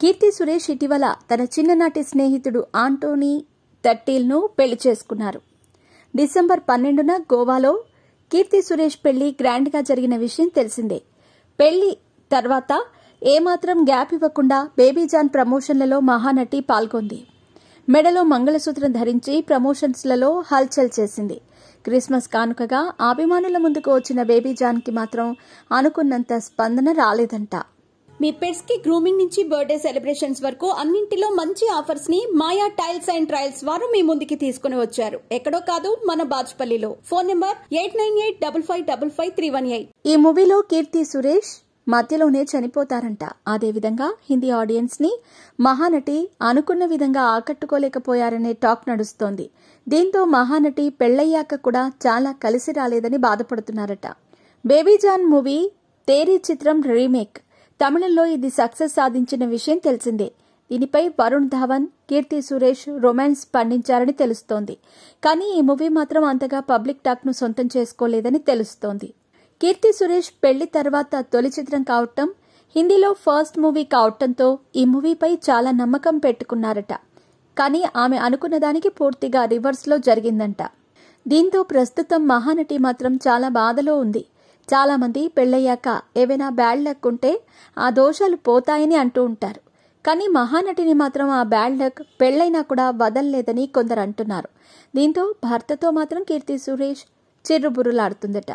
కీర్తి సురేష్ ఇటీవల తన చిన్ననాటి స్నేహితుడు ఆంటోనీ దట్టీల్ను పెళ్లి చేసుకున్నారు. డిసెంబర్ 12న గోవాలో కీర్తి సురేష్ పెళ్లి గ్రాండ్గా జరిగిన విషయం తెలిసిందే. పెళ్లి తర్వాత ఏమాత్రం గ్యాప్ ఇవ్వకుండా బేబీజాన్ ప్రమోషన్లలో మహానటి పాల్గొంది. మెడలో మంగళసూత్రం ధరించి ప్రమోషన్స్లలో హల్చల్ చేసింది. క్రిస్మస్ కానుకగా అభిమానుల ముందుకు వచ్చిన బేబీజాన్కి మాత్రం అనుకున్నంత స్పందన రాలేదంట. మీ పెట్స్ కి గ్రూమింగ్ నుంచి బర్త్డే సెలబ్రేషన్స్ వరకు అన్నింటిలో మంచి ఆఫర్స్ ని మాయా టైల్స్ అండ్ ట్రయల్స్ వారు మీ ముందుకి తీసుకుని వచ్చారు. ఎక్కడో కాదు, మన బాజ్పల్లిలో. Phone number 8985555318. ఈ మూవీలో కీర్తి సురేష్ మధ్యలోనే చనిపోతారంట. అదేవిధంగా హిందీ ఆడియన్స్ ని మహానటి అనుకున్న విధంగా ఆకట్టుకోలేకపోయారనే టాక్ నడుస్తోంది. దీంతో మహానటి పెళ్లయ్యాక కూడా చాలా కలిసి రాలేదని బాధపడుతున్నారట. బేబీజాన్ మూవీ తేరీ చిత్రం రీమేక్. తమిళంలో ఇది సక్సెస్ సాధించిన విషయం తెలిసిందే. దీనిపై వరుణ్ ధావన్, కీర్తి సురేష్ రొమాన్స్ పండించారని తెలుస్తోంది. కానీ ఈ మూవీ మాత్రం అంతగా పబ్లిక్ టాక్ ను సొంతం చేసుకోలేదని తెలుస్తోంది. కీర్తి సురేష్ పెళ్లి తర్వాత తొలి చిత్రం కావటం, హిందీలో ఫస్ట్ మూవీ కావటంతో ఈ మూవీపై చాలా నమ్మకం పెట్టుకున్నారట. కానీ ఆమె అనుకున్న దానికి పూర్తిగా రివర్స్ లో జరిగిందంట. దీంతో ప్రస్తుతం మహానటి మాత్రం చాలా బాధలో ఉంది. చాలా మంది పెళ్లయ్యాక ఏవైనా బ్యాడ్ లక్ ఉంటే ఆ దోషాలు పోతాయని అంటూ ఉంటారు. కానీ మహానటిని మాత్రం ఆ బ్యాడ్ లక్ పెళ్లైనా కూడా వదల్లేదని కొందరు అంటున్నారు. దీంతో భర్తతో మాత్రం కీర్తి సురేష్ చిర్రుబుర్రులాడుతుందట.